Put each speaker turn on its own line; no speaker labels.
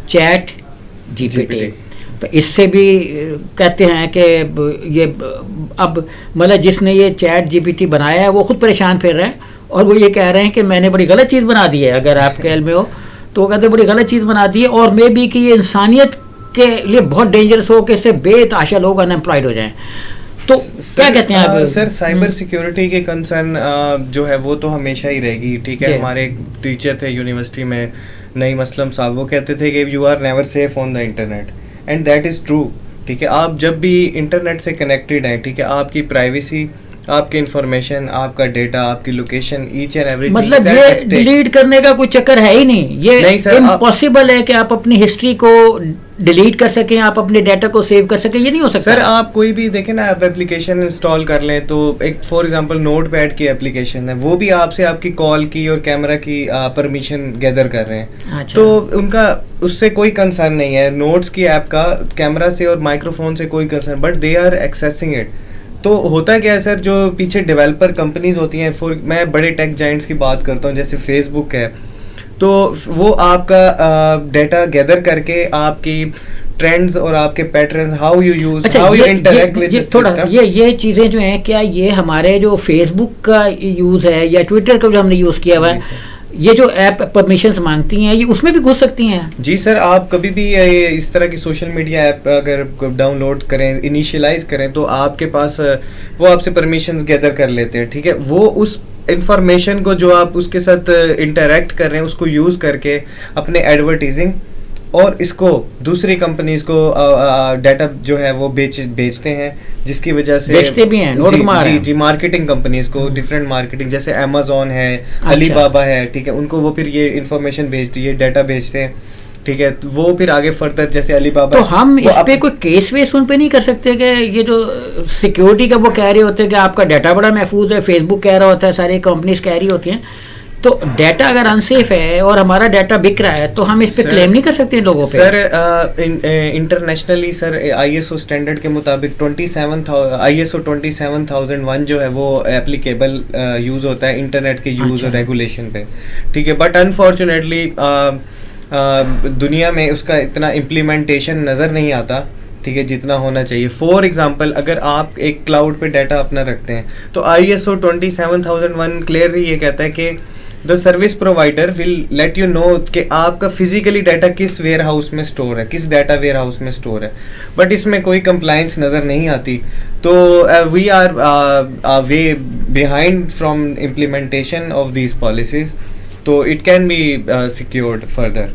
Chat GPT. तो इससे भी कहते हैं कि ये अब मतलब जिसने ये चैट जीपीटी बनाया है वो खुद परेशान फिर रहा है, और वो ये कह रहे हैं कि मैंने बड़ी गलत चीज़ बना दी है। अगर आप ख्याल में हो तो वो कहते हैं बड़ी गलत चीज़ बना दी है, और मे बी कि ये इंसानियत के लिए बहुत डेंजरस हो कि इससे बेतहाशा लोग अनएम्प्लॉयड हो जाएं। तो क्या कहते हैं आप?
सर साइबर सिक्योरिटी के कंसर्न जो है वो तो हमेशा ही रहेगी, ठीक है। हमारे एक टीचर थे यूनिवर्सिटी में, नईम असलम साहब, वो कहते थे कि you are never safe on the internet, and that is true, ठीक है। आप जब भी इंटरनेट से कनेक्टेड हैं, ठीक है, आपकी प्राइवेसी, आपकी इंफॉर्मेशन, आपका डेटा, आपकी लोकेशन, ईच एंड एवरीथिंग,
मतलब ये डिलीट करने का कोई चक्कर है ही नहीं। ये इम्पॉसिबल है कि आप अपनी हिस्ट्री को डिलीट कर सकें, आप अपने डाटा को सेव कर सकें, ये नहीं हो सकता।
सर आप कोई भी देखें ना, आप एप्लीकेशन इंस्टॉल कर लें, तो एक फॉर एग्जांपल नोटपैड की एप्लीकेशन है, वो भी आपसे आपकी कॉल की और कैमरा की परमिशन गैदर कर रहे हैं। अच्छा। तो उनका उससे कोई कंसर्न नहीं है, नोट्स की ऐप का कैमरा से और माइक्रोफोन से कोई concern, but they are accessing it. तो होता क्या है सर, जो पीछे डेवलपर कंपनीज होती हैं, मैं बड़े टेक जाइंट्स की बात करता हूँ, जैसे फेसबुक है, तो वो आपका डेटा गैदर करके आपकी ट्रेंड्स और आपके patterns, how you use, how you interact with
थोड़ा ये चीज़ें जो हैं, क्या ये हमारे जो फेसबुक का यूज़ है या ट्विटर का जो हमने यूज़ किया हुआ है, ये जो ऐप परमिशंस मांगती हैं, ये उसमें भी घुस सकती हैं?
जी सर, आप कभी भी इस तरह की सोशल मीडिया ऐप अगर डाउनलोड करें, इनिशियलाइज करें, तो आपके पास वो आपसे परमिशंस गैदर कर लेते हैं, ठीक है। वो उस इंफॉर्मेशन को जो आप उसके साथ इंटरेक्ट कर रहे हैं उसको यूज़ करके अपने एडवर्टीजिंग और इसको दूसरी कंपनीज को डाटा जो है वो बेचते हैं, जिसकी वजह से
बेचते भी हैं,
जी मार्केटिंग कंपनीज को, डिफरेंट मार्केटिंग, जैसे अमेज़न है, अलीबाबा है, ठीक है, उनको वो फिर ये इंफॉर्मेशन भेजती है, डाटा भेजते हैं, ठीक है। तो वो फिर आगे फर्दर जैसे अलीबाबा,
तो हम इस पे कोई केस वेस उन पे नहीं कर सकते कि ये जो सिक्योरिटी का वो कह रहे होते हैं कि आपका डाटा बड़ा महफूज है, फेसबुक कह रहा होता है, सारी कंपनीज कह रही होती हैं, तो डाटा अगर अनसेफ है और हमारा डाटा बिक रहा है तो हम इस पे क्लेम नहीं कर सकते लोगों पे?
Sir internationally sir ISO standard के मुताबिक ISO 27001 जो है वो एप्लीकेबल यूज़ होता है इंटरनेट के यूज़ और रेगुलेशन पे, ठीक है। बट अनफॉर्चुनेटली दुनिया में उसका इतना इम्प्लीमेंटेशन नज़र नहीं आता, ठीक है, जितना होना चाहिए। फॉर एग्जांपल, अगर आप एक क्लाउड पे डाटा अपना रखते हैं, तो ISO 27001 क्लियरली ये कहता है कि the service provider will let you know कि आपका फिजिकली डाटा किस वेयर हाउस में स्टोर है, किस डाटा वेयर हाउस में स्टोर है, बट इसमें कोई कंप्लाइंस नज़र नहीं आती। तो we are way behind from implementation of these policies, तो it can be secured further.